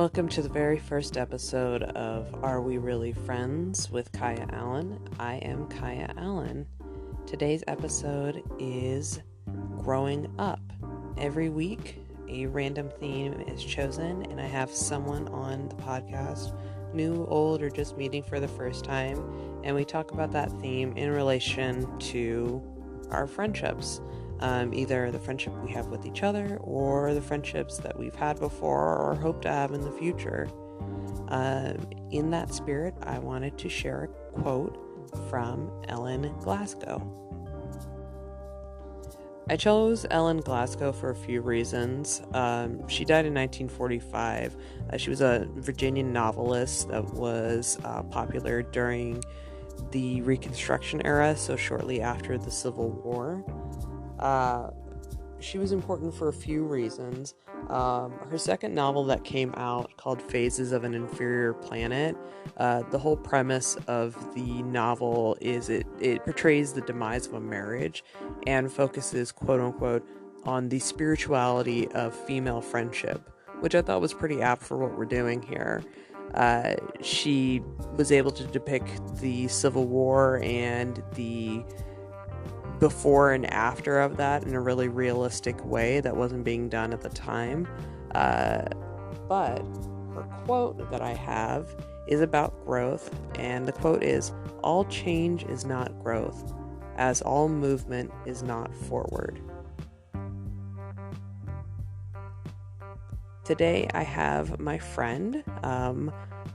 Welcome to the very first episode of Are We Really Friends with Kaya Allyn. I am Kaya Allyn. Today's episode is Growing Up. Every week, a random theme is chosen, and I have someone on the podcast, new, old, or just meeting for the first time, and we talk about that theme in relation to our friendships. Either the friendship we have with each other or the friendships that we've had before or hope to have in the future. In that spirit, I wanted to share a quote from Allyn Glasgow. I chose Allyn Glasgow for a few reasons. She died in 1945. She was a Virginian novelist that was popular during the Reconstruction era, so shortly after the Civil War. She was important for a few reasons. Her second novel that came out, called Phases of an Inferior Planet, the whole premise of the novel is it portrays the demise of a marriage and focuses, quote-unquote, on the spirituality of female friendship, which I thought was pretty apt for what we're doing here. She was able to depict the Civil War and the before and after of that in a really realistic way that wasn't being done at the time. But her quote that I have is about growth, and the quote is, "All change is not growth, as all movement is not forward." Today I have my friend,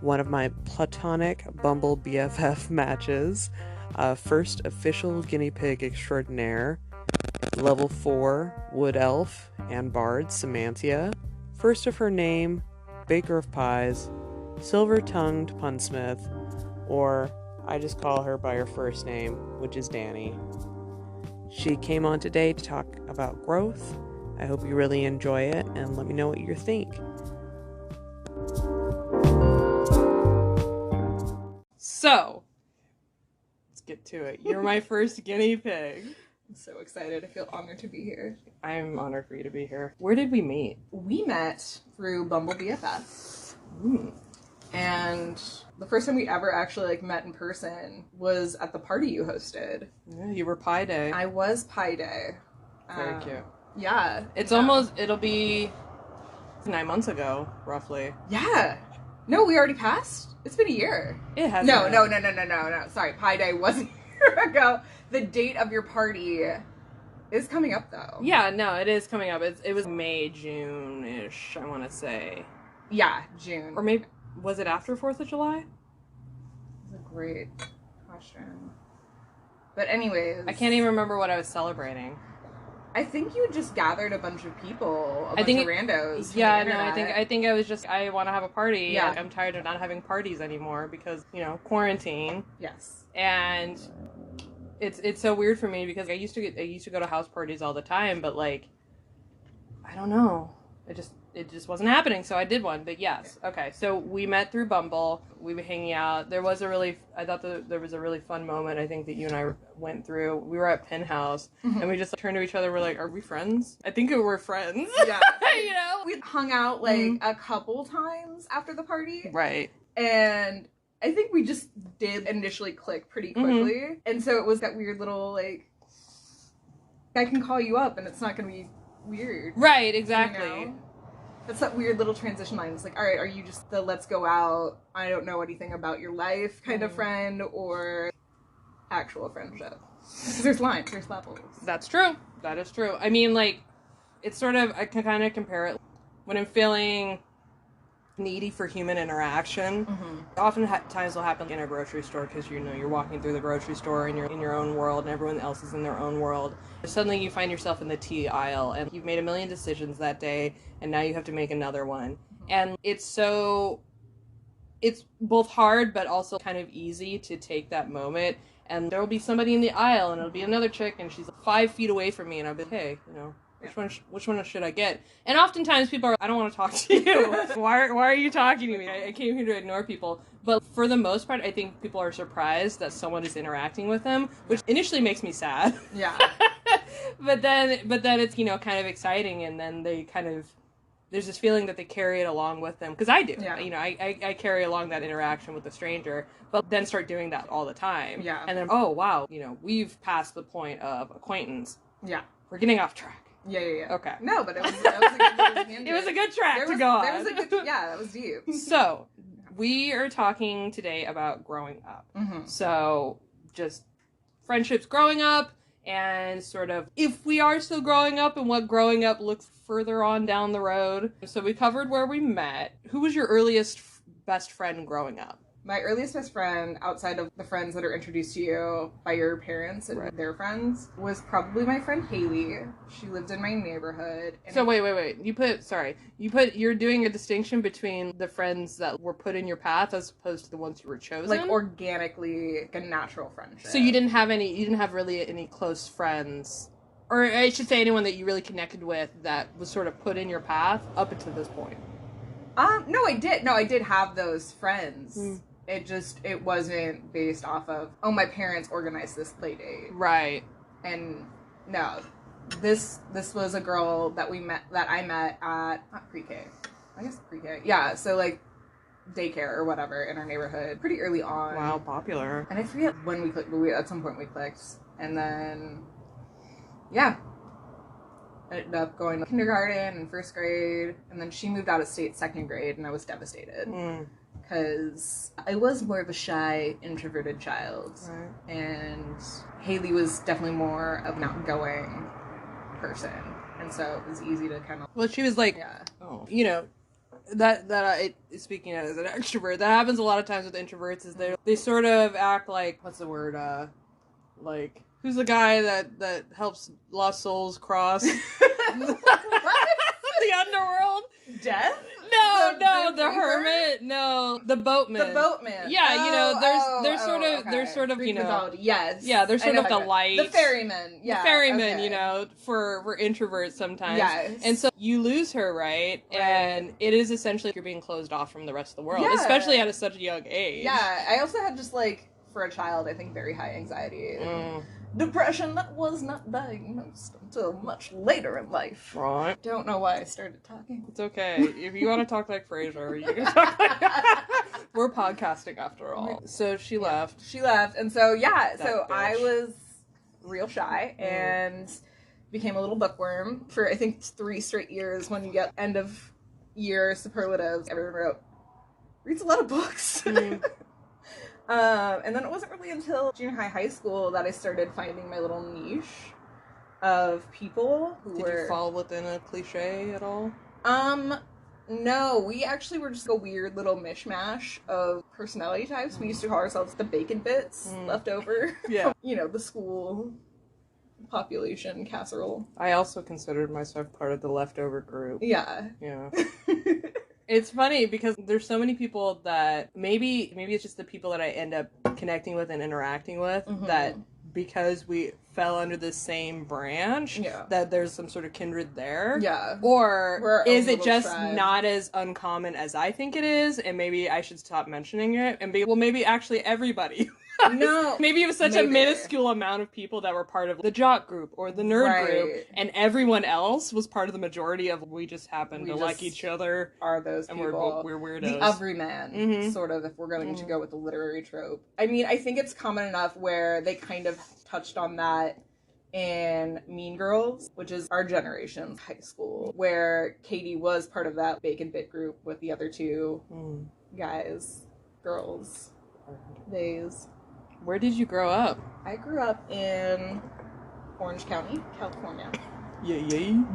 one of my platonic Bumble BFF matches, first official guinea pig extraordinaire, level 4 wood elf and bard Samantha, first of her name, baker of pies, silver-tongued punsmith, or I just call her by her first name, which is Danny. She came on today to talk about growth. I hope you really enjoy it, and let me know what you think. So, get to it. You're my first guinea pig. I'm so excited. I feel honored to be here. I'm honored for you to be here. Where did we meet? We met through Bumble BFF. And the first time we ever actually met in person was at the party you hosted. Yeah, you were Pi Day. I was Pi Day. Very cute. Yeah. It'll be 9 months ago, roughly. Yeah. No, we already passed. It's been a year. It has. No. Sorry, Pi Day was a year ago. The date of your party is coming up, though. Yeah, no, it is coming up. It was May, June-ish, I want to say. Yeah, June. Or maybe, was it after 4th of July? That's a great question. But anyways. I can't even remember what I was celebrating. I think you just gathered a bunch of people, of randos. Yeah, no, I think I was just, I want to have a party. Yeah. Like, I'm tired of not having parties anymore because, quarantine. Yes. And it's so weird for me because I used to go to house parties all the time, but I don't know. It just wasn't happening, so I did one. But yes, okay. So we met through Bumble. We were hanging out. I thought there was a really fun moment, I think, that you and I went through. We were at Penthouse, and we just turned to each other. We're like, are we friends? I think we were friends. Yeah. We hung out, a couple times after the party. Right. And I think we just did initially click pretty quickly. Mm-hmm. And so it was that weird little, I can call you up, and it's not going to be weird. Right, exactly. That's that weird little transition line. It's like, all right, are you just the let's go out, I don't know anything about your life kind of friend, or actual friendship? There's lines, there's levels. That's true. That is true. I mean, it's sort of, I can kind of compare it when I'm feeling needy for human interaction. Often times will happen in a grocery store because you're walking through the grocery store and you're in your own world and everyone else is in their own world. Suddenly you find yourself in the tea aisle and you've made a million decisions that day and now you have to make another one. And it's both hard but also kind of easy to take that moment, and there will be somebody in the aisle and it'll be another chick and she's 5 feet away from me and I'll be, hey, which one should I get? And oftentimes people are, I don't want to talk to you. Why are you talking to me? I came here to ignore people. But for the most part, I think people are surprised that someone is interacting with them, which initially makes me sad. Yeah. but then it's, kind of exciting, and then they kind of there's this feeling that they carry it along with them. Because I do. Yeah. You know, I carry along that interaction with a stranger, but then start doing that all the time. Yeah. And then, oh, wow, you know, we've passed the point of acquaintance. Yeah. We're getting off track. Yeah. Okay. No, but that was a good little tangent. It was a good track to go on. That was deep. So, we are talking today about growing up. Mm-hmm. So, just friendships growing up, and sort of if we are still growing up and what growing up looks further on down the road. So, we covered where we met. Who was your earliest best friend growing up? My earliest best friend, outside of the friends that are introduced to you by your parents and their friends, was probably my friend Haley. She lived in my neighborhood. So wait. You're doing a distinction between the friends that were put in your path as opposed to the ones you were chosen? Like organically, like a natural friendship. So you didn't have really any close friends, or I should say anyone that you really connected with that was sort of put in your path up until this point? No, I did. No, I did have those friends. It wasn't based off of, oh, my parents organized this play date. Right. And no, this was a girl that I met at, not pre-K, I guess pre-K. Yeah, so like daycare or whatever in our neighborhood pretty early on. Wow, popular. And I forget when we clicked, but at some point we clicked. And then, yeah. Ended up going to kindergarten and first grade. And then she moved out of state second grade, and I was devastated. Because I was more of a shy, introverted child. Right. And Haley was definitely more of an outgoing person. And so it was easy to kind of... Well, she was like, you know, speaking as an extrovert, that happens a lot of times with introverts, is they sort of act like, what's the word, like, who's the guy that helps lost souls cross? What? The underworld? Death? No, the hermit. No, the boatman. The boatman. Yeah, you know, they're sort of, Greek you know, mythology. Yes. Yeah, they're sort of the light. The ferryman. Yeah. The ferryman, okay. you know, for introverts sometimes. Yes. And so you lose her, right? And it is essentially you're being closed off from the rest of the world, Yeah. especially at such a young age. Yeah, I also had just like, for a child, I think very high anxiety. Depression that was not diagnosed until much later in life. Right. Don't know why I started talking. It's okay. If you want to talk like Frasier, you can talk like We're podcasting after all. So she left. She left, and so That so bitch. I was real shy and became a little bookworm for I think 3 straight years. When you get end of year superlatives, everyone wrote, reads a lot of books. And then it wasn't really until junior high school that I started finding my little niche of people who Did were... you fall within a cliche at all? No, we actually were just a weird little mishmash of personality types. We used to call ourselves the bacon bits left over Yeah. from, the school population casserole. I also considered myself part of the leftover group. Yeah. Yeah. It's funny because there's so many people that maybe it's just the people that I end up connecting with and interacting with that because we fell under the same branch that there's some sort of kindred there. Yeah. Or is it just tribe. not as uncommon as I think it is, and maybe I should stop mentioning it and be, well, maybe actually everybody No. Maybe it was such a minuscule amount of people that were part of the jock group or the nerd group, and everyone else was part of the majority of we just happen to like each other. Are those and people. We're weirdos. The everyman, sort of, if we're going to go with the literary trope. I mean, I think it's common enough where they kind of touched on that in Mean Girls, which is our generation's high school, where Katie was part of that bacon bit group with the other two guys, girls, theys. Where did you grow up? I grew up in Orange County, California. Yeah.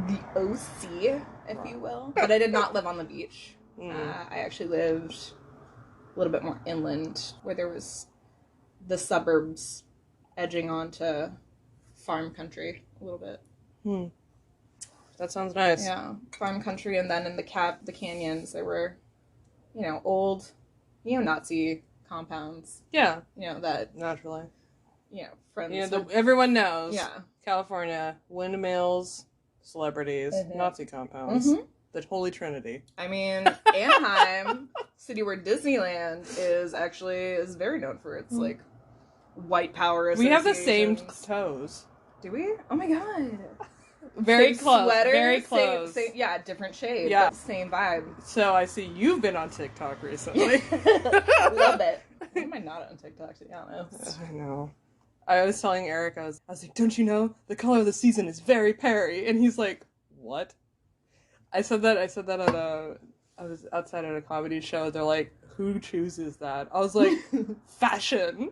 The OC, if you will. But I did not live on the beach. I actually lived a little bit more inland, where there was the suburbs edging onto farm country a little bit. That sounds nice. Yeah, farm country, and then in the canyons, there were, old neo-Nazi compounds. Yeah. That... Naturally. Friends... Yeah, everyone knows. Yeah. California, windmills, celebrities, Nazi compounds. The Holy Trinity. I mean, Anaheim, city where Disneyland is very known for its, white power We have the associations. same toes. Do we? Oh my god. Very same close. Sweater, Very close. Same, yeah, different shade. Yeah. But same vibe. So I see you've been on TikTok recently. Love it. Why am I not on TikTok, to be honest? I know. I was telling Eric, I was like, don't you know the color of the season is very Perry? And he's like, what? I said that I was outside at a comedy show. They're like, who chooses that? I was like, fashion.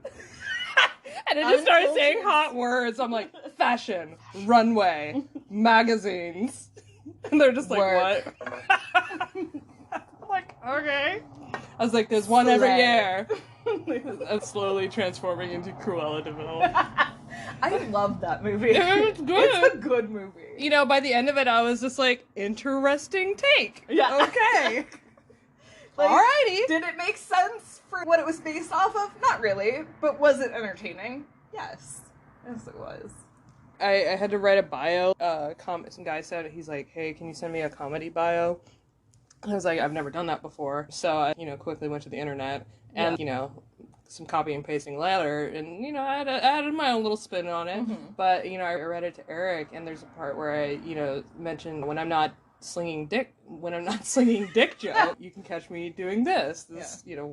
And I just started saying hot words. I'm like, fashion, runway, magazines. And they're just like, what? I'm like, okay. I was like, there's one every year. I'm slowly transforming into Cruella de Vil. I love that movie. It's good. It's a good movie. You know, by the end of it, I was just like, interesting take. Yeah. Okay. Like, alrighty. Did it make sense for what it was based off of? Not really. But was it entertaining? Yes. Yes, it was. I had to write a bio. Some guy said, he's like, hey, can you send me a comedy bio? I was like, I've never done that before. So I, quickly went to the internet and, some copy and pasting later, and, I added my own little spin on it. Mm-hmm. But, I read it to Eric, and there's a part where I, mentioned when I'm not slinging dick joke, you can catch me doing this,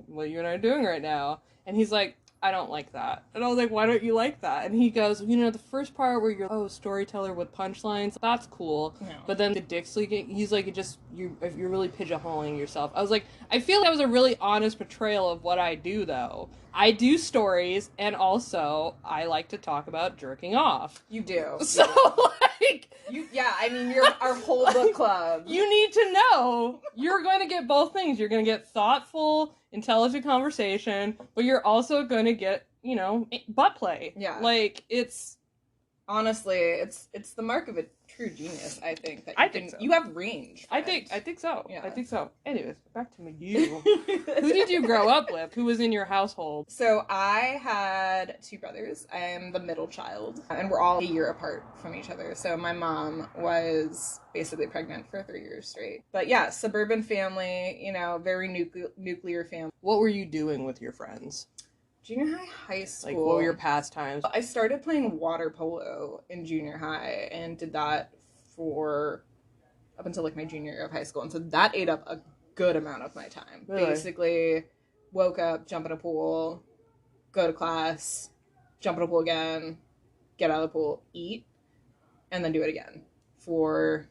what you and I are doing right now. And he's like, I don't like that. And I was like, why don't you like that? And he goes, the first part where you're, storyteller with punchlines, that's cool. No. But then the dick slinging, he's like, you're really pigeonholing yourself. I was like, I feel that was a really honest portrayal of what I do, though. I do stories, and also, I like to talk about jerking off. You do. So, you're our whole book club. You need to know you're going to get both things. You're going to get thoughtful, intelligent conversation, but you're also going to get, butt play. Yeah. It's... Honestly, it's the mark of a true genius, I think. So. You have range. I think so. Yeah. I think so. Anyways, back to you. Who did you grow up with? Who was in your household? So I had two brothers. I am the middle child, and we're all a year apart from each other. So my mom was basically pregnant for 3 years straight. But yeah, suburban family, very nuclear family. What were you doing with your friends? Junior high school. Like, what were your pastimes? I started playing water polo in junior high and did that for up until my junior year of high school. And so that ate up a good amount of my time. Really? Basically, woke up, jump in a pool, go to class, jump in a pool again, get out of the pool, eat, and then do it again for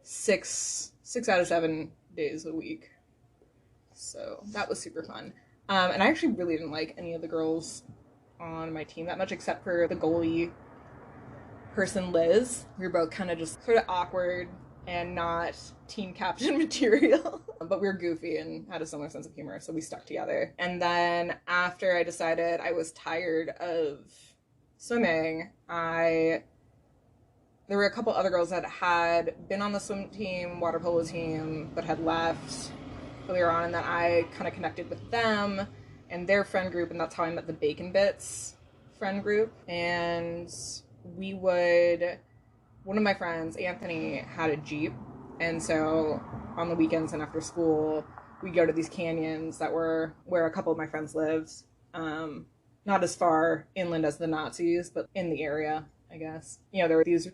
six out of 7 days a week. So that was super fun. And I actually really didn't like any of the girls on my team that much, except for the goalie person, Liz. We were both kind of just sort of awkward and not team captain material. But we were goofy and had a similar sense of humor, so we stuck together. And then after I decided I was tired of swimming, there were a couple other girls that had been on the swim team, water polo team, but had left earlier on, and then I kind of connected with them and their friend group, and that's how I met the Bacon Bits friend group. And one of my friends, Anthony, had a Jeep, and so on the weekends and after school, we'd go to these canyons that were where a couple of my friends lived. Not as far inland as the Nazis, but in the area, I guess. There were these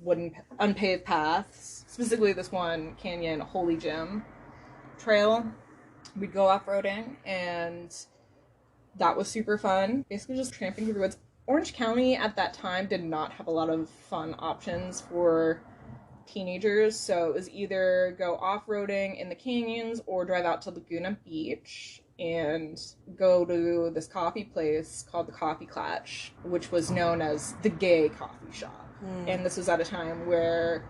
wooden unpaved paths, specifically this one canyon, Holy Gym trail. We'd go off-roading, and that was super fun. Basically just tramping through the woods. Orange County at that time did not have a lot of fun options for teenagers, so it was either go off-roading in the canyons or drive out to Laguna Beach and go to this coffee place called the Coffee Clatch, which was known as the gay coffee shop. And this was at a time where,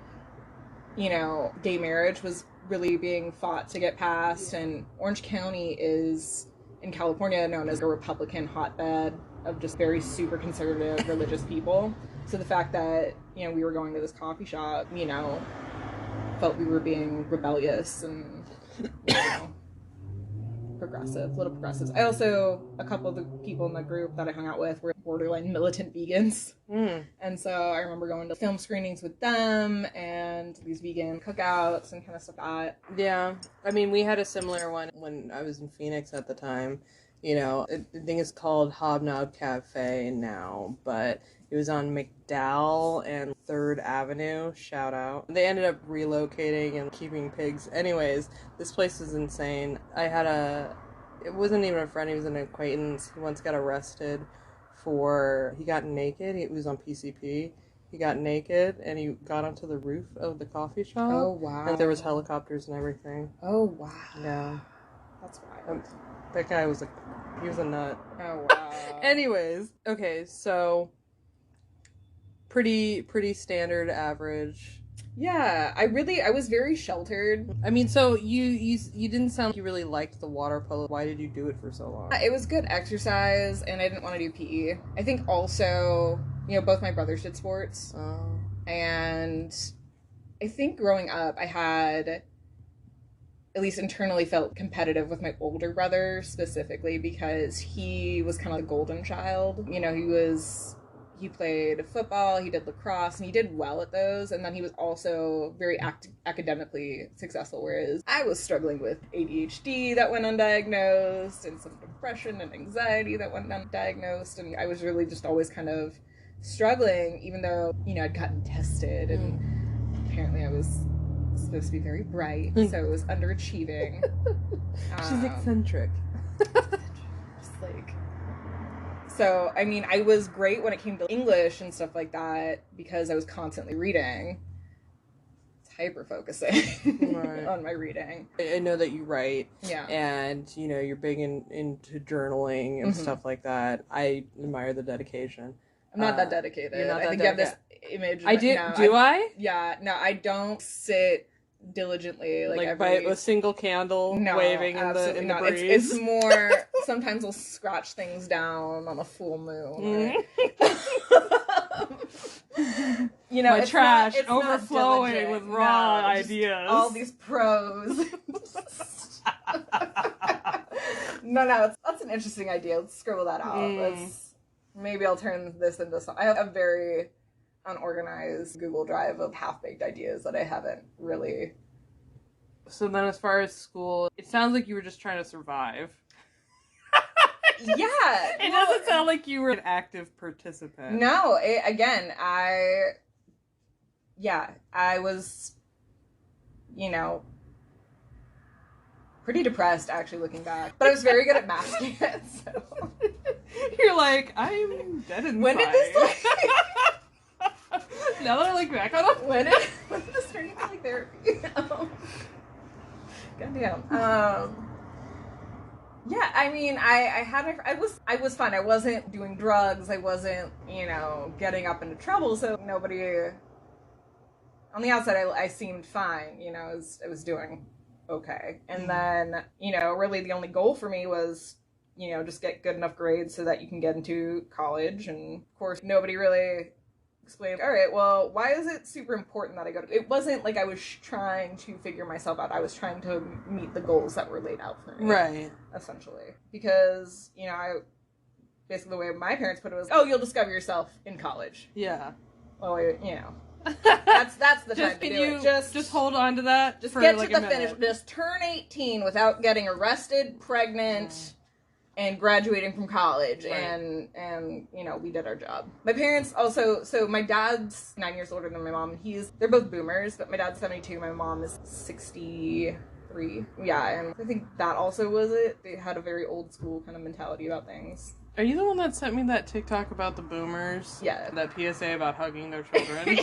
gay marriage was really being fought to get passed, and Orange County is, in California, known as a Republican hotbed of just very super conservative religious people. So the fact that, we were going to this coffee shop, felt we were being rebellious and, little progressives. I also, a couple of the people in the group that I hung out with were borderline militant vegans. And so I remember going to film screenings with them and these vegan cookouts and kind of stuff like that. Yeah. I mean, we had a similar one when I was in Phoenix at the time. I think it's called Hobnob Cafe now, but it was on McDowell and 3rd Avenue. Shout out. They ended up relocating and keeping pigs. Anyways, this place is insane. It wasn't even a friend, he was an acquaintance. He once got arrested he got naked. He was on PCP. He got naked and he got onto the roof of the coffee shop. Oh, wow. And there was helicopters and everything. Oh, wow. Yeah. That's wild. That guy was he was a nut. Oh, wow. Anyways, okay, so pretty standard average. Yeah, I was very sheltered. I mean, so you didn't sound like you really liked the water polo. Why did you do it for so long? It was good exercise, and I didn't want to do PE. I think also, both my brothers did sports. Oh. And I think growing up, I had, at least internally, felt competitive with my older brother, specifically because he was kind of the golden child. He played football, he did lacrosse, and he did well at those. And then he was also very academically successful, whereas I was struggling with ADHD that went undiagnosed, and some depression and anxiety that went undiagnosed. And I was really just always kind of struggling, even though, I'd gotten tested, and apparently I was supposed to be very bright, so it was underachieving. She's eccentric. Just like... So, I mean, I was great when it came to English and stuff like that because I was constantly reading. It's hyper-focusing on my reading. I know that you write. Yeah. And, you're big into journaling and stuff like that. I admire the dedication. I'm not that dedicated. You're not that I think dedicated. You have this image. I do. Do I? Yeah. No, I don't sit diligently by a single candle waving in the breeze. It's more sometimes I'll scratch things down on a full moon. My trash it's overflowing with raw ideas. All these pros. No, that's an interesting idea. Let's scribble that out. Maybe I'll turn this into something. I have a very unorganized Google Drive of half-baked ideas that I haven't really... So then as far as school, it sounds like you were just trying to survive. Yeah. It doesn't sound like you were an active participant. No, I was, pretty depressed, actually, looking back. But I was very good at masking it, so... You're like, I'm dead inside. When did this, now that I look back on it, when did this turn into, therapy? Goddamn. Yeah, I mean, I was fine. I wasn't doing drugs. I wasn't, getting up into trouble. So nobody, on the outside, I seemed fine. I was doing okay. And then, really the only goal for me was, just get good enough grades so that you can get into college. And of course, nobody really explained, all right, well, why is it super important that I go to... It wasn't like I was trying to figure myself out. I was trying to meet the goals that were laid out for me. Right. Essentially. Because, basically the way my parents put it was, oh, you'll discover yourself in college. Yeah. Well, that's the time to do it. Just hold on to that. Just get to the finish. Just turn 18 without getting arrested, pregnant... and graduating from college, right. and we did our job. My parents also, so my dad's 9 years older than my mom. They're both boomers, but my dad's 72, my mom is 63. Yeah, and I think that also was it. They had a very old school kind of mentality about things. Are you the one that sent me that TikTok about the boomers? Yeah. That PSA about hugging their children?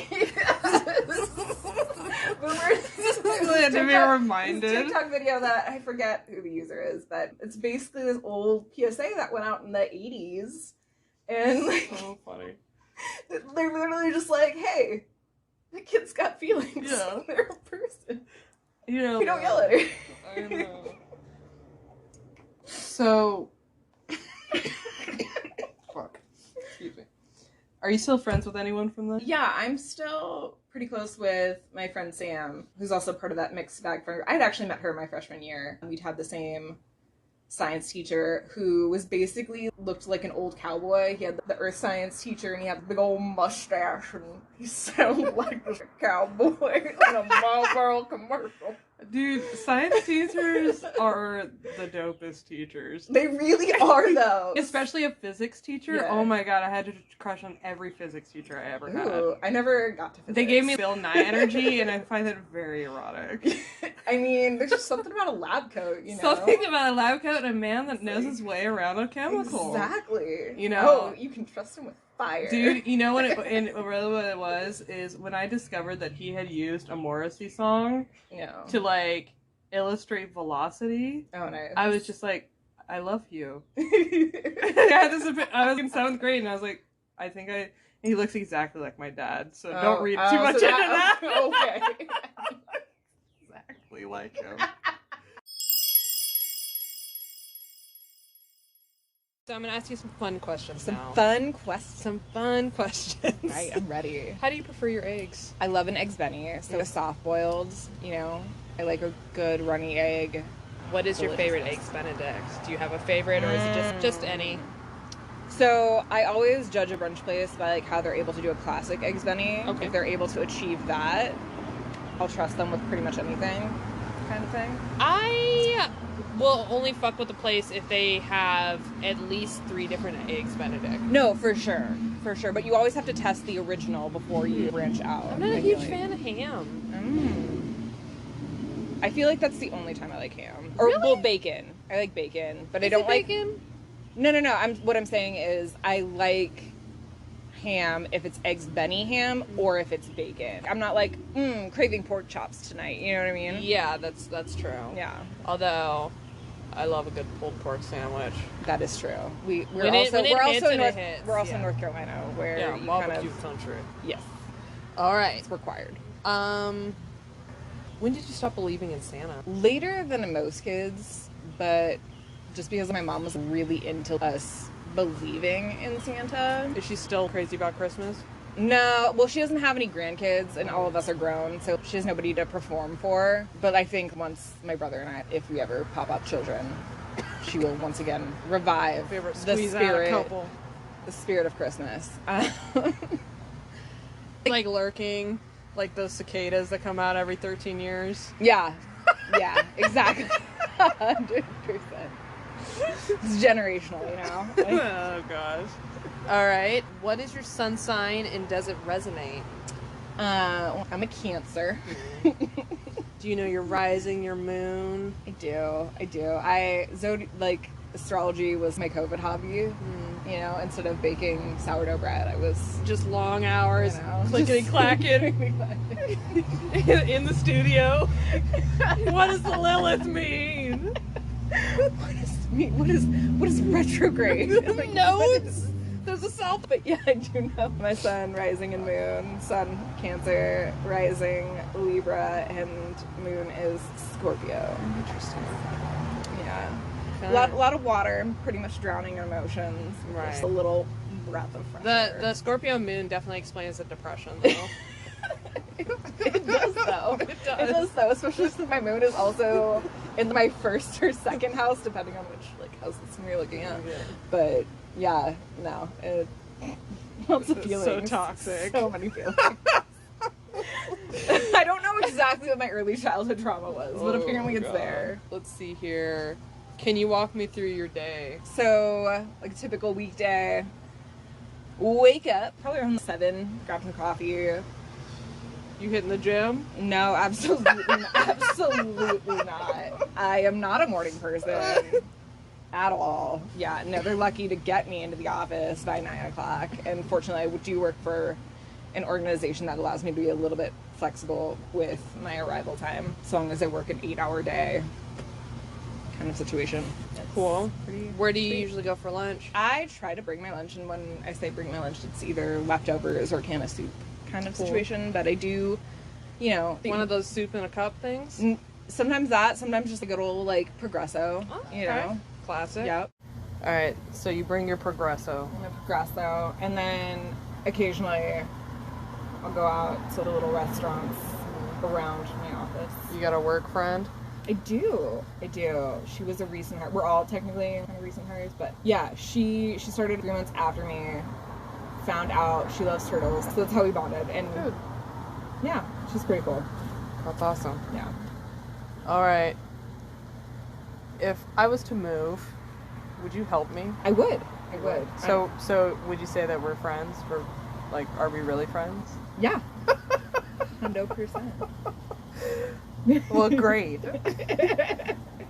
Boomers. To be reminded. TikTok video that I forget who the user is, but it's basically this old PSA that went out in the 80s. And so funny. They're literally just like, hey, the kid's got feelings. Yeah. They're a person. You know, we don't yell at her. I know. So... Fuck. Excuse me. Are you still friends with anyone from this? Yeah, I'm still pretty close with my friend Sam, who's also part of that mixed bag. I'd actually met her my freshman year. We'd had the same science teacher who was basically looked like an old cowboy. He had the earth science teacher, and he had the big old mustache, and he sounded like a cowboy in a Marlboro commercial. Dude, science teachers are the dopest teachers. They really are, though. Especially a physics teacher. Yeah. Oh my god, I had to crush on every physics teacher I ever had. I never got to physics. They gave me Bill Nye energy, and I find that very erotic. I mean, there's just something about a lab coat, you know? Something about a lab coat and a man that knows his way around a chemical. Exactly. You know? Oh, you can trust him with fire. Dude, you know what really what it was is when I discovered that he had used a Morrissey song to like illustrate velocity. Oh, nice. I was just like, I love you. I was in 7th grade and I was like, he looks exactly like my dad, so don't read too much into that. Okay. Exactly like him. So I'm going to ask you some fun questions now. Fun questions. Some fun questions. Right, I'm ready. How do you prefer your eggs? I love an eggs Benny, so soft boiled, you know. I like a good runny egg. What is your favorite eggs Benedict? Do you have a favorite, or is it just any? So I always judge a brunch place by like how they're able to do a classic eggs Benny. Okay. If they're able to achieve that, I'll trust them with pretty much anything, kind of thing. I will only fuck with the place if they have at least 3 different eggs Benedict. No, for sure. But you always have to test the original before you branch out. I'm not a huge fan of ham. I feel like that's the only time I like ham. Or Really? well, bacon. I like bacon, but I don't like bacon. No. What I'm saying is I like ham if it's eggs Benny ham or if it's bacon. I'm not like craving pork chops tonight. You know what I mean? Yeah, that's true. Yeah, Although I love a good pulled pork sandwich. that is true. We're When it also hits, North yeah. North Carolina where Yeah, you barbecue country. yes, All right. it's required. When did you stop believing in Santa? Later than most kids, but just because my mom was really into us believing in Santa. Is she still crazy about Christmas? No, well, she doesn't have any grandkids, and all of us are grown, so she has nobody to perform for. But I think once my brother and I, if we ever pop up children, she will once again revive the spirit of Christmas. Like lurking, like those cicadas that come out every 13 years. Yeah, exactly. 100%. It's generational, you know? Oh, gosh. All right. What is your sun sign, and does it resonate? I'm a Cancer. Do you know your rising, your moon? I do. Astrology was my COVID hobby. You know, instead of baking sourdough bread, I was Just long hours, clickety-clacking in the studio. What does the Lilith mean? What is retrograde? Like, Notes. There's a south. But yeah, I do know my sun, rising, and moon. Sun, Cancer, rising, Libra, and moon is Scorpio. Interesting. Yeah. A lot of water, pretty much drowning in emotions. Right. Just a little breath of fresh air. The Scorpio moon definitely explains the depression, though. It does though. It does though, especially since my moon is also in my first or second house, depending on which house you're looking at. Yeah. But yeah, no, lots of feelings. So toxic. So many feelings. I don't know exactly what my early childhood trauma was, but apparently it's there. Let's see here. Can you walk me through your day? So, like a typical weekday, wake up probably around 7, grab some coffee. You hitting the gym? No, absolutely not. I am not a morning person at all. Yeah, no, they're lucky to get me into the office by 9 o'clock. And fortunately, I do work for an organization that allows me to be a little bit flexible with my arrival time, as long as I work an 8-hour day kind of situation. Cool. Where do you usually go for lunch? I try to bring my lunch, and when I say bring my lunch, it's either leftovers or can of soup kind of situation, but I do, one of those soup in a cup things. Sometimes just a good old Progresso. Oh, okay. Classic. Yep. All right, so you bring your Progresso. And then occasionally I'll go out to the little restaurants around my office. You got a work friend? I do. She was a recent hire. We're all technically kind of recent hires, but yeah, she started 3 months after me. Found out she loves turtles, so that's how we bonded. And Good. yeah, she's pretty cool. That's awesome. Yeah. All right. If I was to move, would you help me? I would. So would you say that we're friends? Like, are we really friends? Yeah. 100%. Well, great.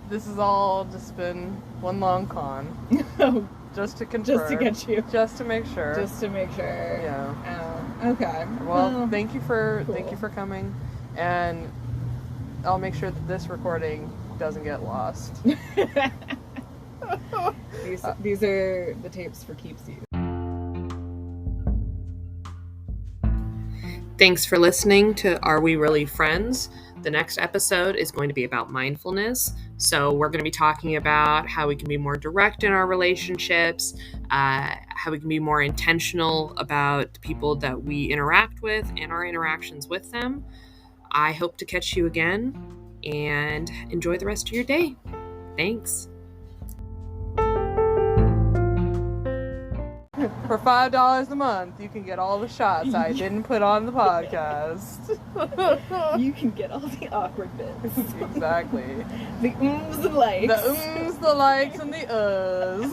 This has all just been one long con. Just to confirm. Just to get you. Just to make sure. Just to make sure. Yeah. Okay. Well, thank you for cool. coming, and I'll make sure that this recording doesn't get lost. These are the tapes for keepsies. Thanks for listening to Are We Really Friends? The next episode is going to be about mindfulness. So we're going to be talking about how we can be more direct in our relationships, how we can be more intentional about the people that we interact with and our interactions with them. I hope to catch you again, and enjoy the rest of your day. Thanks. For $5 a month, you can get all the shots I didn't put on the podcast. You can get all the awkward bits. Exactly. The ums and likes. The ums, the likes, and the uhs.